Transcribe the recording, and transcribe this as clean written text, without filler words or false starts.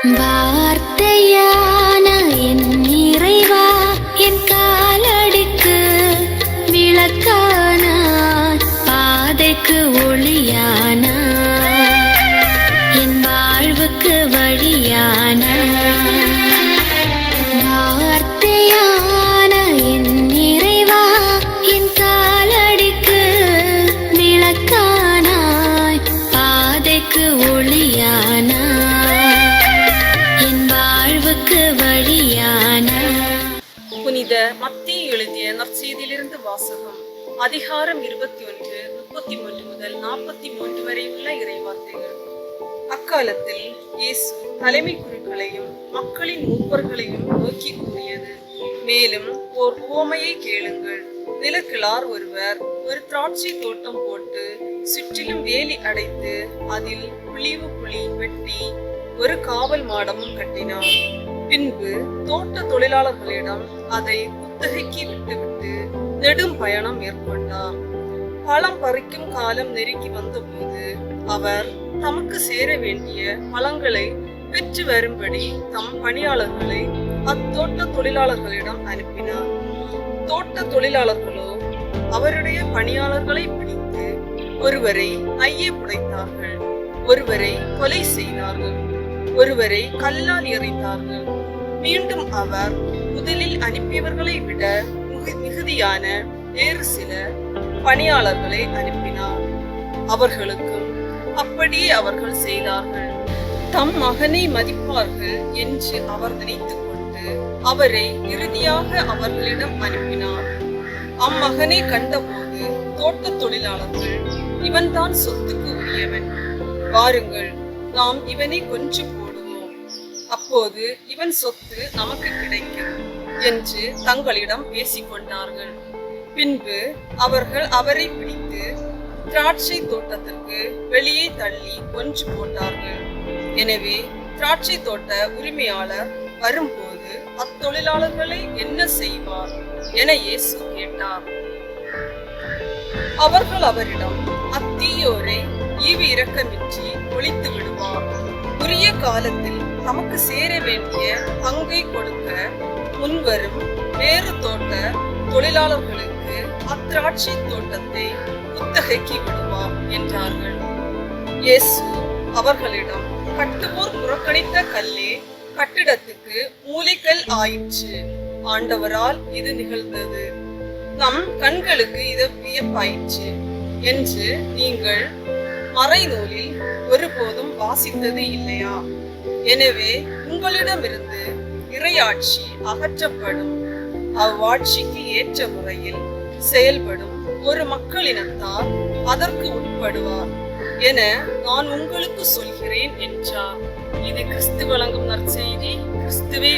வார்த்தையான என் இறைவா, என் காலடிக்கு விளக்கானாய், பாதைக்கு ஒளியானாய், என் வாழ்வுக்கு வழியானாய். வார்த்தையான என் இறைவா, என் காலடிக்கு விளக்கானாய், பாதைக்கு ஒளியானாய், என் வாழ்வுக்கு வழியானாய். புனித மத்தேயு எழுதிய நற்செய்தியிலிருந்து வாசகம். அதிகாரம் 21, 33 முதல் 43 வரை உள்ள இறைவார்த்தைகள். அக்காலத்தில் இயேசு தலைமை குருக்களையும் மக்களின் மூப்பர்களையும் நோக்கி கூறியது: மேலும் ஓர் உவமையை கேளுங்கள். நிலக்கிழார் ஒருவர் ஒரு திராட்சை தோட்டம் போட்டு சுற்றிலும் வேலி அடைத்து அதில் புளிவு புளி வெட்டி ஒரு காவல் மாடமும் கட்டினார். பின்பு தோட்ட தொழிலாளர்களிடம் அதை குத்தகைக்கு விட்டுவிட்டு நெடும் பயணம் மேற்கொண்டார். பழம் பறிக்கும் காலம் நெருங்கி வந்தபோது அவர் தமக்கு சேர வேண்டிய பழங்களை பெற்று வரும்படி தம் பணியாளர்களை அத்தோட்ட தொழிலாளர்களிடம் அனுப்பினார். தோட்ட தொழிலாளர்களோ அவருடைய பணியாளர்களை பிடித்து ஒருவரை நையே புடைத்தார்கள், ஒருவரை கொலை செய்தார்கள், ஒருவரை கல்லால் எறிந்தார்கள். மீண்டும் அவர் முதலில் அனுப்பியவர்களை விட மிகுதியான வேறு சில பணியாளர்களை அனுப்பினார். அவர்களுக்கும் அப்படியே அவர்கள் செய்தார்கள். தம் மகனை மதிப்பார்கள் என்று அவர் நினைத்துக் கொண்டு அவரை இறுதியாக அவர்களிடம் அனுப்பினார். அம்மகனை கண்டபோது தோட்ட தொழிலாளர்கள், இவன்தான் சொத்துக்கு உரியவன், வாருங்கள் நாம் இவனை கொன்று போடுவோம், அப்போது இவன் சொத்து நமக்கு கிடைக்கும் என்று தங்களிடம் பேசிக்கொண்டார்கள். பின்பு அவர்கள் அவரை பிடித்து திராட்சை தோட்டத்திற்கு வெளியே தள்ளி கொன்று போட்டார்கள். எனவே திராட்சை தோட்ட உரிமையாளர் வரும்போது அத்தொழிலாளர்களை என்ன செய்வார் என இயேசு கேட்டார். அவர்கள் அவரிடம், அத்தீயோரை ஈவு இரக்கமின்றி ஒழித்து விடுவார், உரிய காலத்தில் தமக்கு சேர வேண்டிய பங்கை கொடுக்க முன்வரும் வேறு தோட்ட தொழிலாளர்களுக்கு அத்திராட்சை தோட்டத்தை குத்தகைக்கு விடுவார் என்றார்கள். இயேசு அவர்களிடம், கட்டுவோர் புறக்கணித்த கல்லே கட்டிடத்துக்கு மூலைக்கல் ஆயிற்று, ஆண்டவரால் இது நிகழ்ந்தது, நம் கண்களுக்கு இது வியப்பாயிற்று என்று நீங்கள் மறைநூலில் ஒருபோதும் வாசித்தது இல்லையா? எனவே உங்களிடமிருந்து இறையாட்சி அகற்றப்படும், அவ்வாட்சிக்கு ஏற்ற முறையில் செயல்படும் ஒரு மக்களினத்தார் அதற்கு உட்படுவார் என நான் உங்களுக்கு சொல்கிறேன் என்றார். இது கிறிஸ்து வழங்கும் நற்செய்தி. கிறிஸ்துவே